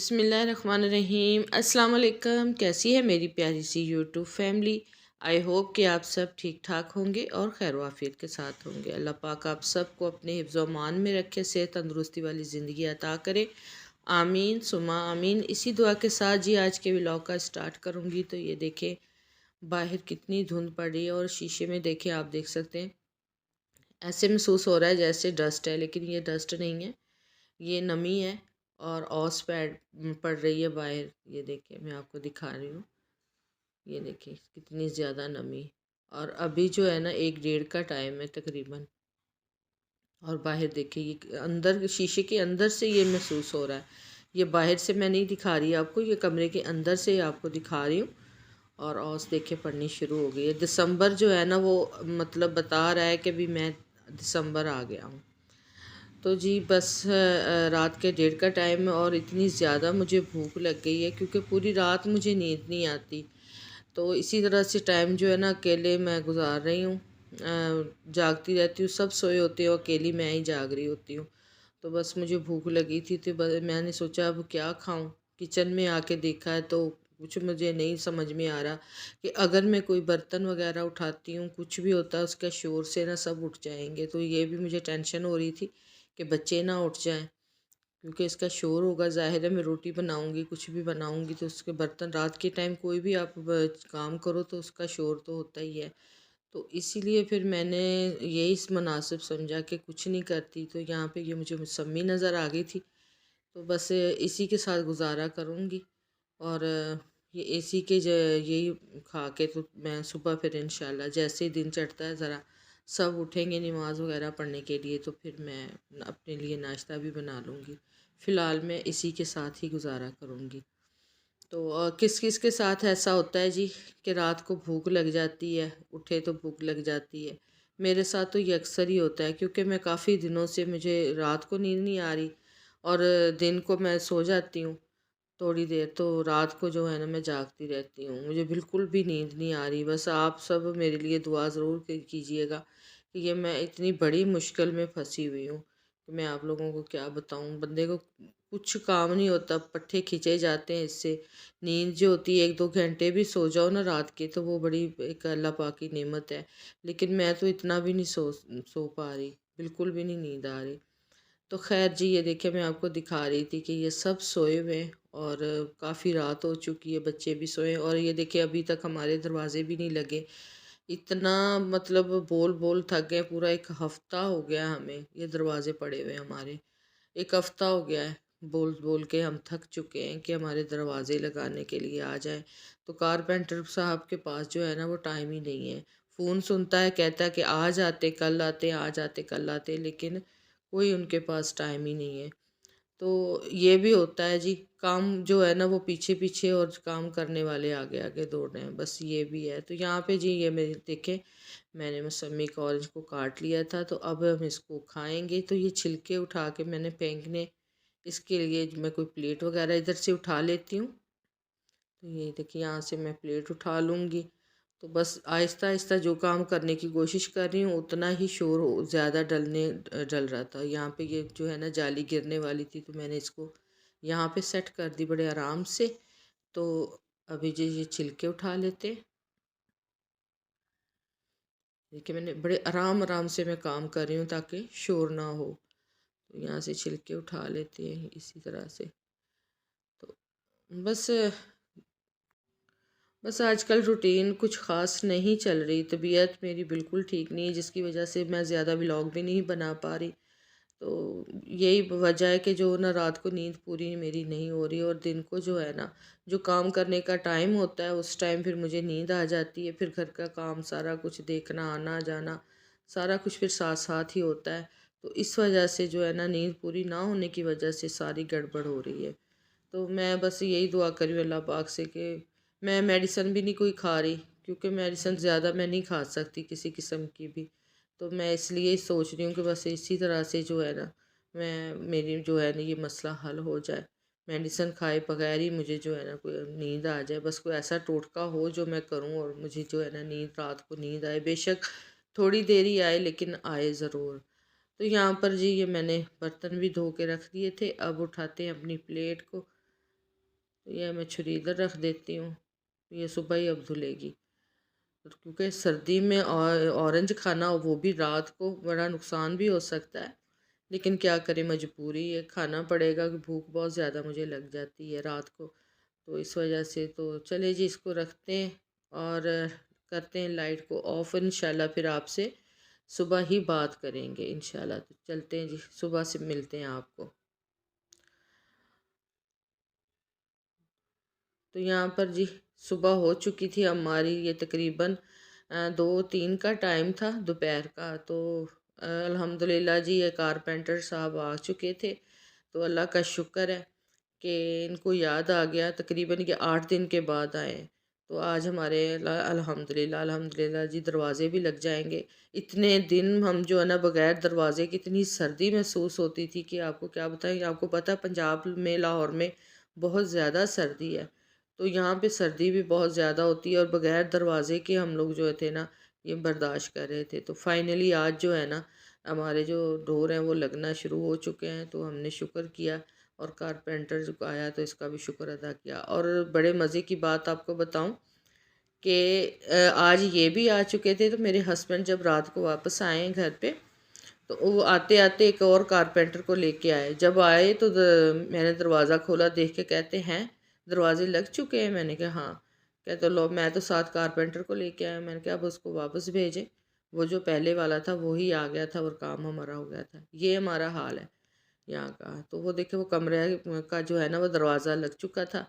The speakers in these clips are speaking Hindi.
बिस्मिल्लाहिर्रहमानिर्रहीम अस्सलाम वालेकुम। कैसी है मेरी प्यारी सी यूट्यूब फैमिली। आई होप कि आप सब ठीक ठाक होंगे और खैर वाफियत के साथ होंगे। अल्लाह पाक आप सबको अपने हिफ्ज़ मान में रखे, सेहत तंदुरुस्ती वाली ज़िंदगी अता करे। आमीन सुमा आमीन। इसी दुआ के साथ जी आज के व्लॉग का स्टार्ट करूँगी। तो ये देखें बाहर कितनी धुंध पड़ी है और शीशे में देखें, आप देख सकते हैं ऐसे महसूस हो रहा है जैसे डस्ट है, लेकिन ये डस्ट नहीं है, ये नमी है। और औस पैड पड़ रही है बाहर। ये देखिए मैं आपको दिखा रही हूँ, ये देखिए कितनी ज़्यादा नमी। और अभी जो है ना 1 डेढ़ का टाइम है तकरीबन। और बाहर देखिए ये अंदर शीशे के अंदर से ये महसूस हो रहा है। ये बाहर से मैं नहीं दिखा रही आपको, ये कमरे के अंदर से आपको दिखा रही हूँ। और औस देखिए पड़नी शुरू हो गई है। दिसंबर जो है ना वो मतलब बता रहा है कि भी मैं दिसंबर आ गया हूँ। तो जी बस रात के 1 डेढ़ का टाइम है और इतनी ज़्यादा मुझे भूख लग गई है क्योंकि पूरी रात मुझे नींद नहीं आती। तो इसी तरह से टाइम जो है ना अकेले मैं गुजार रही हूँ। जागती रहती हूँ, सब सोए होते हैं, अकेली मैं ही जाग रही होती हूँ। तो बस मुझे भूख लगी थी तो मैंने सोचा अब क्या खाऊं। किचन में आके देखा है तो कुछ मुझे नहीं समझ में आ रहा कि अगर मैं कोई बर्तन वगैरह उठाती हूँ, कुछ भी होता है उसका शोर से ना सब उठ जाएंगे। तो ये भी मुझे टेंशन हो रही थी कि बच्चे ना उठ जाएं, क्योंकि इसका शोर होगा। ज़ाहिर है मैं रोटी बनाऊंगी, कुछ भी बनाऊंगी तो उसके बर्तन रात के टाइम कोई भी आप काम करो तो उसका शोर तो होता ही है। तो इसीलिए फिर मैंने यही मुनासिब समझा कि कुछ नहीं करती। तो यहाँ पे ये मुझे मुसम्मी नज़र आ गई थी, तो बस इसी के साथ गुजारा करूँगी। और ये इसी के यही खा के तो मैं सुबह फिर इंशाल्लाह जैसे ही दिन चढ़ता है ज़रा सब उठेंगे नमाज़ वगैरह पढ़ने के लिए, तो फिर मैं अपने लिए नाश्ता भी बना लूँगी। फ़िलहाल मैं इसी के साथ ही गुजारा करूँगी। तो किस किस के साथ ऐसा होता है जी कि रात को भूख लग जाती है, उठे तो भूख लग जाती है। मेरे साथ तो ये अक्सर ही होता है क्योंकि मैं काफ़ी दिनों से मुझे रात को नींद नहीं आ रही और दिन को मैं सो जाती हूँ थोड़ी देर, तो रात को जो है ना मैं जागती रहती हूँ। मुझे बिल्कुल भी नींद नहीं आ रही। बस आप सब मेरे लिए दुआ ज़रूर कीजिएगा कि ये मैं इतनी बड़ी मुश्किल में फंसी हुई हूँ कि मैं आप लोगों को क्या बताऊँ। बंदे को कुछ काम नहीं होता, पट्टे खींचे जाते हैं इससे। नींद जो होती है 1-2 घंटे भी सो जाओ ना रात के तो वो बड़ी एक अल्लाह पाक की नेमत है। लेकिन मैं तो इतना भी नहीं सो पा रही, बिल्कुल भी नहीं नींद आ रही। तो खैर जी ये देखिए मैं आपको दिखा रही थी कि ये सब सोए हुए हैं और काफ़ी रात हो चुकी है, बच्चे भी सोए हैं। और ये देखिए अभी तक हमारे दरवाजे भी नहीं लगे। इतना मतलब बोल बोल थक गए, पूरा 1 हफ्ता हो गया हमें ये दरवाजे पड़े हुए हमारे। 1 हफ्ता हो गया है बोल बोल के हम थक चुके हैं कि हमारे दरवाजे लगाने के लिए आ जाएं। तो कारपेंटर साहब के पास जो है ना वो टाइम ही नहीं है। फ़ोन सुनता है, कहता है कि आज आते कल आते, आज आते कल आते, लेकिन कोई उनके पास टाइम ही नहीं है। तो ये भी होता है जी, काम जो है ना वो पीछे पीछे और काम करने वाले आगे आगे दौड़ रहे हैं, बस ये भी है। तो यहाँ पे जी ये मेरे देखें मैंने मौसमी का ऑरेंज को काट लिया था, तो अब हम इसको खाएंगे। तो ये छिलके उठा के मैंने फेंकने, इसके लिए मैं कोई प्लेट वगैरह इधर से उठा लेती हूँ। तो ये देखिए यहाँ से मैं प्लेट उठा लूँगी। तो बस आहिस्ता आहिस्ता जो काम करने की कोशिश कर रही हूँ उतना ही शोर ज़्यादा डल रहा था। यहाँ पे ये जो है ना जाली गिरने वाली थी तो मैंने इसको यहाँ पे सेट कर दी बड़े आराम से। तो अभी जो ये छिलके उठा लेते, देखिए मैंने बड़े आराम आराम से मैं काम कर रही हूँ ताकि शोर ना हो। तो यहाँ से छिलके उठा लेते हैं इसी तरह से। तो बस बस आजकल रूटीन कुछ ख़ास नहीं चल रही, तबीयत मेरी बिल्कुल ठीक नहीं है जिसकी वजह से मैं ज़्यादा व्लॉग भी नहीं बना पा रही। तो यही वजह है कि जो ना रात को नींद पूरी मेरी नहीं हो रही और दिन को जो है ना जो काम करने का टाइम होता है उस टाइम फिर मुझे नींद आ जाती है। फिर घर का काम सारा कुछ देखना, आना जाना, सारा कुछ फिर साथ साथ ही होता है। तो इस वजह से जो है ना नींद पूरी ना होने की वजह से सारी गड़बड़ हो रही है। तो मैं बस यही दुआ करी हूँ अल्लाह पाक से कि मैं मेडिसिन भी नहीं कोई खा रही, क्योंकि मेडिसिन ज़्यादा मैं नहीं खा सकती किसी किस्म की भी। तो मैं इसलिए सोच रही हूँ कि बस इसी तरह से जो है ना मैं मेरी जो है ना ये मसला हल हो जाए। मेडिसिन खाए बगैर ही मुझे जो है ना कोई नींद आ जाए, बस कोई ऐसा टोटका हो जो मैं करूँ और मुझे जो है ना नींद रात को नींद आए, बेशक थोड़ी देर ही आए लेकिन आए ज़रूर। तो यहाँ पर जी ये मैंने बर्तन भी धो के रख दिए थे, अब उठाते हैं अपनी प्लेट को। तो ये मैं छुरी इधर रख देती हूँ, ये सुबह ही अब धुलेगी। तो क्योंकि सर्दी में ऑरेंज खाना, वो भी रात को, बड़ा नुकसान भी हो सकता है, लेकिन क्या करें, मजबूरी है, खाना पड़ेगा कि भूख बहुत ज़्यादा मुझे लग जाती है रात को। तो इस वजह से तो चले जी, इसको रखते हैं और करते हैं लाइट को ऑफ। इंशाल्लाह फिर आपसे सुबह ही बात करेंगे इंशाल्लाह। तो चलते हैं जी, सुबह से मिलते हैं आपको। तो यहाँ पर जी सुबह हो चुकी थी हमारी, ये तकरीबन 2-3 का टाइम था दोपहर का। तो अल्हम्दुलिल्लाह जी ये कारपेंटर साहब आ चुके थे। तो अल्लाह का शुक्र है कि इनको याद आ गया, तकरीबन ये 8 दिन के बाद आए। तो आज हमारे अल्हम्दुलिल्लाह अल्हम्दुलिल्लाह जी दरवाज़े भी लग जाएंगे। इतने दिन हम जो है ना बग़ैर दरवाज़े की, इतनी सर्दी महसूस होती थी कि आपको क्या बताएं। आपको पता है पंजाब में, लाहौर में बहुत ज़्यादा सर्दी है, तो यहाँ पे सर्दी भी बहुत ज़्यादा होती है और बग़ैर दरवाज़े के हम लोग जो थे ना ये बर्दाश्त कर रहे थे। तो फाइनली आज जो है ना हमारे जो डोर हैं वो लगना शुरू हो चुके हैं। तो हमने शुक्र किया और कारपेंटर जो आया तो इसका भी शुक्र अदा किया। और बड़े मज़े की बात आपको बताऊं कि आज ये भी आ चुके थे। तो मेरे हस्बैंड जब रात को वापस आए हैं घर पे, तो वो आते आते एक और कारपेंटर को लेके आए। जब आए तो मैंने दरवाज़ा खोला, देख के कहते हैं दरवाजे लग चुके हैं। मैंने कहा हाँ। कहते लो, मैं तो साथ कारपेंटर को लेके आया। मैंने कहा अब उसको वापस भेजें, वो जो पहले वाला था वही आ गया था और काम हमारा हो गया था। ये हमारा हाल है यहाँ का। तो वो देखे, वो कमरे का जो है ना वो दरवाज़ा लग चुका था।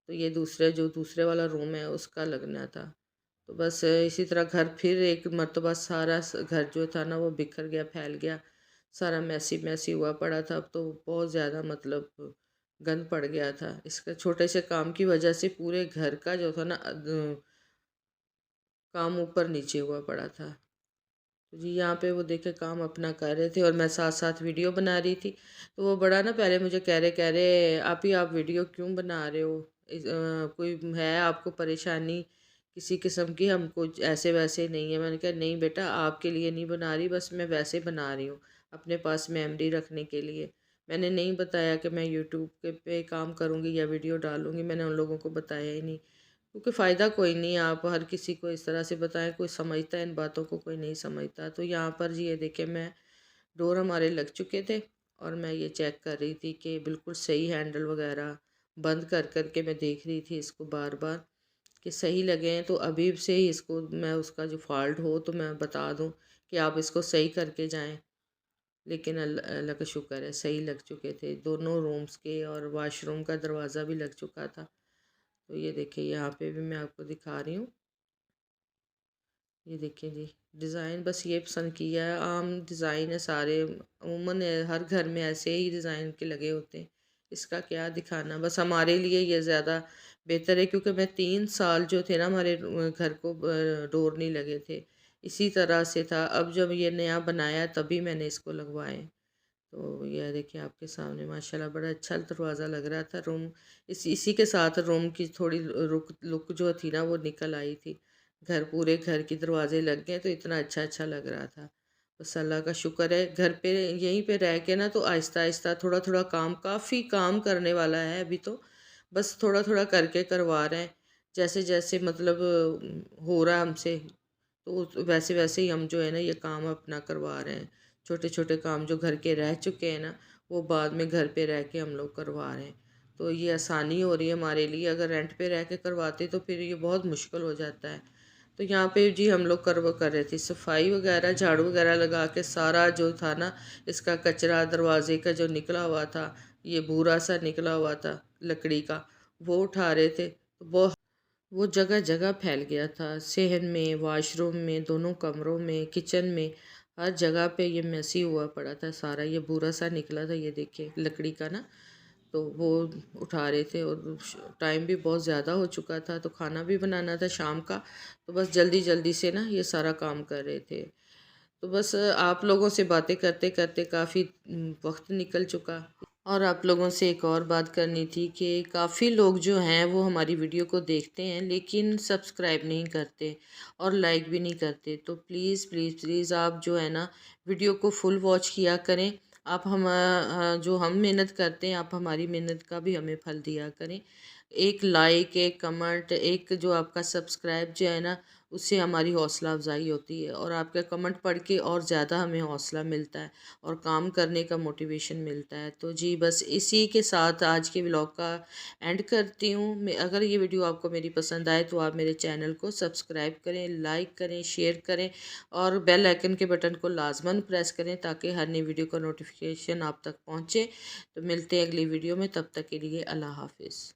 तो ये दूसरे वाला रूम है उसका लगना था। तो बस इसी तरह घर फिर एक मर्तबा सारा घर जो था ना वो बिखर गया, फैल गया, सारा मैसी मैसी हुआ पड़ा था। अब तो बहुत ज़्यादा मतलब गंद पड़ गया था। इसके छोटे से काम की वजह से पूरे घर का जो था ना काम ऊपर नीचे हुआ पड़ा था। तो जी यहाँ पे वो देखे काम अपना कर रहे थे और मैं साथ साथ वीडियो बना रही थी। तो वो बड़ा ना पहले मुझे कह रहे आप ही, आप वीडियो क्यों बना रहे हो, कोई है आपको परेशानी किसी किस्म की? हमको ऐसे वैसे नहीं है। मैंने कहा नहीं बेटा, आपके लिए नहीं बना रही, बस मैं वैसे बना रही हूँ अपने पास मेमोरी रखने के लिए। मैंने नहीं बताया कि मैं यूट्यूब के पे काम करूँगी या वीडियो डालूँगी, मैंने उन लोगों को बताया ही नहीं, क्योंकि फ़ायदा कोई नहीं है। आप हर किसी को इस तरह से बताएं, कोई समझता है इन बातों को? कोई नहीं समझता। तो यहाँ पर जी ये देखें, मैं डोर हमारे लग चुके थे और मैं ये चेक कर रही थी कि बिल्कुल सही हैंडल वगैरह बंद कर कर के मैं देख रही थी इसको बार बार कि सही लगे हैं। तो अभी से ही इसको मैं, उसका जो फॉल्ट हो तो मैं बता दूं कि आप इसको सही करके जाएं। लेकिन अल्लाह अल्लाह का शुक्र है सही लग चुके थे, दोनों रूम्स के, और वाशरूम का दरवाज़ा भी लग चुका था। तो ये देखिए यहाँ पे भी मैं आपको दिखा रही हूँ। ये देखिए जी, डिज़ाइन बस ये पसंद किया है, आम डिज़ाइन है सारे, अमूमन हर घर में ऐसे ही डिज़ाइन के लगे होते हैं। इसका क्या दिखाना, बस हमारे लिए ये ज़्यादा बेहतर है, क्योंकि मैं 3 साल जो थे ना हमारे घर को डोर नहीं लगे थे, इसी तरह से था। अब जब ये नया बनाया तभी मैंने इसको लगवाए। तो यह देखिए आपके सामने माशाल्लाह बड़ा अच्छा दरवाज़ा लग रहा था। रूम इसी के साथ रूम की थोड़ी लुक जो थी ना वो निकल आई थी। घर, पूरे घर के दरवाजे लग गए तो इतना अच्छा अच्छा लग रहा था। बस अल्लाह का शुक्र है, घर पे यहीं पे रह के ना तो आहिस्ता आहिस्ता थोड़ा थोड़ा काम, काफ़ी काम करने वाला है अभी तो, बस थोड़ा थोड़ा करके करवा रहे हैं। जैसे जैसे मतलब हो रहा है हमसे, तो वैसे वैसे ही हम जो है ना ये काम अपना करवा रहे हैं। छोटे छोटे काम जो घर के रह चुके हैं ना वो बाद में घर पे रह के हम लोग करवा रहे हैं। तो ये आसानी हो रही है हमारे लिए। अगर रेंट पे रह के करवाते तो फिर ये बहुत मुश्किल हो जाता है। तो यहाँ पे जी हम लोग कर रहे थे सफाई वगैरह, झाड़ू वगैरह लगा के, सारा जो था ना इसका कचरा दरवाजे का जो निकला हुआ था, ये भूरा सा निकला हुआ था लकड़ी का, वो उठा रहे थे। तो वो जगह जगह फैल गया था, सहन में, वॉशरूम में, दोनों कमरों में, किचन में, हर जगह पे ये मैसी हुआ पड़ा था सारा। ये बुरा सा निकला था, ये देखिए लकड़ी का ना। तो वो उठा रहे थे और टाइम भी बहुत ज़्यादा हो चुका था, तो खाना भी बनाना था शाम का। तो बस जल्दी जल्दी से ना ये सारा काम कर रहे थे। तो बस आप लोगों से बातें करते करते काफ़ी वक्त निकल चुका। और आप लोगों से एक और बात करनी थी कि काफ़ी लोग जो हैं वो हमारी वीडियो को देखते हैं लेकिन सब्सक्राइब नहीं करते और लाइक भी नहीं करते। तो प्लीज़ प्लीज़ प्लीज़ आप जो है ना वीडियो को फुल वॉच किया करें, आप जो हम मेहनत करते हैं, आप हमारी मेहनत का भी हमें फल दिया करें। एक लाइक, एक कमेंट, एक जो आपका सब्सक्राइब जो है ना, उससे हमारी हौसला अफ़ज़ाई होती है और आपका कमेंट पढ़ के और ज़्यादा हमें हौसला मिलता है और काम करने का मोटिवेशन मिलता है। तो जी, बस इसी के साथ आज के व्लॉग का एंड करती हूँ। मैं अगर ये वीडियो आपको मेरी पसंद आए तो आप मेरे चैनल को सब्सक्राइब करें, लाइक करें, शेयर करें और बेल आइकन के बटन को लाज़मन प्रेस करें ताकि हर नई वीडियो का नोटिफिकेशन आप तक पहुँचे। तो मिलते हैं अगली वीडियो में, तब तक के लिए अल्लाह हाफ़िज़।